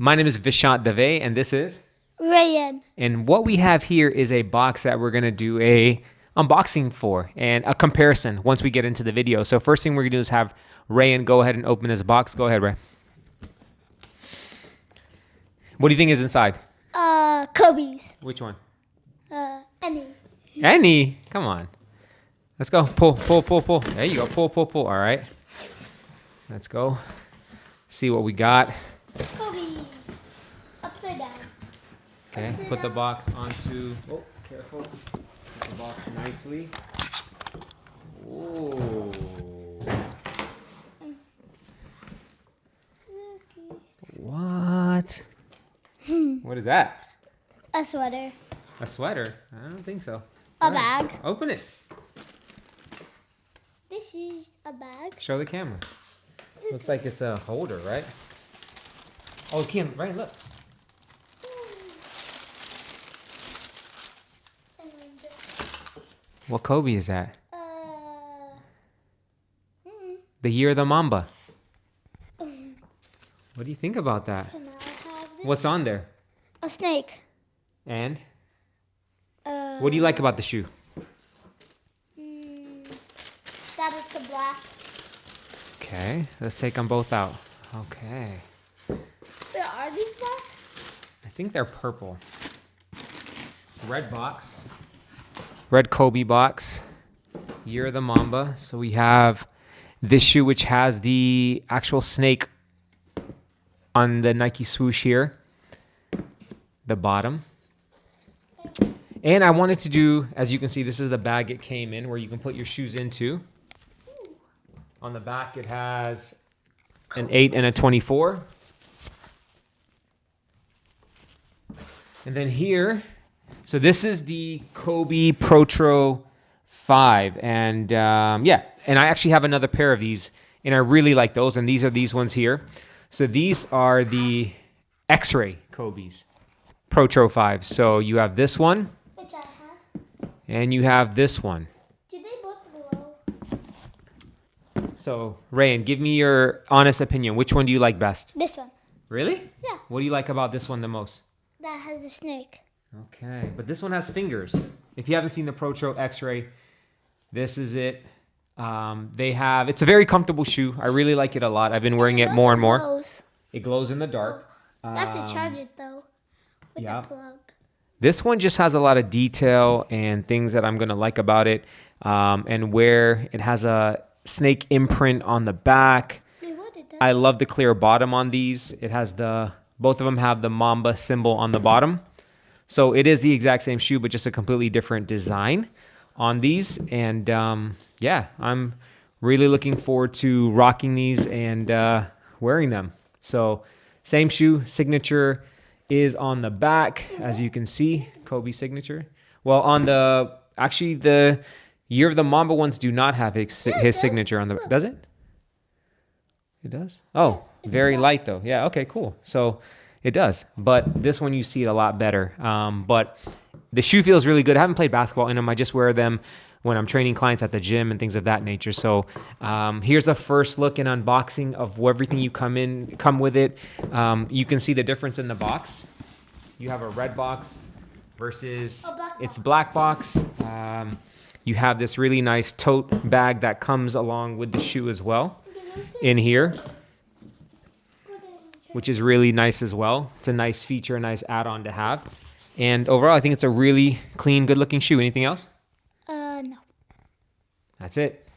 My name is Vishant Dave, and this is Ryan. And what we have here is a box that we're gonna do a unboxing for and a comparison once we get into the video. So first thing we're gonna do is have Ryan go ahead and open this box. Go ahead, Ray. What do you think is inside? Kobe's. Which one? Any. Any? Come on. Let's go. Pull, pull, pull, pull. There you go. Pull, pull, pull. All right. Let's go. See what we got. Kobe's. Upside down. Okay. Put the box onto. Oh, careful. Put the box nicely. Ooh. What? What is that? A sweater. A sweater? I don't think so. A All right. bag. Open it. This is a bag. Show the camera. Looks like it's a holder, right? Oh, Kim, right, look. What Kobe is that? The year of the Mamba. What do you think about that? Can I have this? What's on there? A snake. And? What do you like about the shoe? That is the black. Okay, let's take them both out. Okay. Are these black? I think they're purple. Red box. Red Kobe box. Year of the Mamba. So we have this shoe which has the actual snake on the Nike swoosh here. The bottom. And I wanted to do, as you can see, this is the bag it came in where you can put your shoes into. On the back it has an 8 and a 24. And then here, so this is the Kobe Protro 5. And yeah, and I actually have another pair of these, and I really like those. And these are these ones here. So these are the X-ray Kobe's Protro 5. So you have this one, Which I have. and you have this one. Do they both glow? So Rayan, give me your honest opinion. Which one do you like best? This one. Really? Yeah. What do you like about this one the most? That has the snake. Okay, but this one has fingers. If you haven't seen the Protro X-ray, this is it. It's a very comfortable shoe. I really like it a lot. I've been wearing it more and more. Glows. It glows in the dark. You have to charge it though. With yeah. the plug. This one just has a lot of detail and things that I'm gonna like about it. And where it has a snake imprint on the back. Wait, what did that? I love the clear bottom on these. It has both of them have the Mamba symbol on the bottom. So it is the exact same shoe, but just a completely different design on these. And yeah, I'm really looking forward to rocking these and wearing them. So same shoe, signature is on the back, as you can see, Kobe signature. Well, on the Year of the Mamba ones do not have his signature on the, does it? It does? Oh, very light though. Yeah, okay, cool. So it does, but this one you see it a lot better. But the shoe feels really good. I haven't played basketball in them. I just wear them when I'm training clients at the gym and things of that nature. So here's a first look and unboxing of everything you come with it. You can see the difference in the box. You have a red box versus it's black box. You have this really nice tote bag that comes along with the shoe as well in here, which is really nice as well. It's a nice feature, a nice add-on to have. And overall, I think it's a really clean, good-looking shoe. Anything else? No. That's it.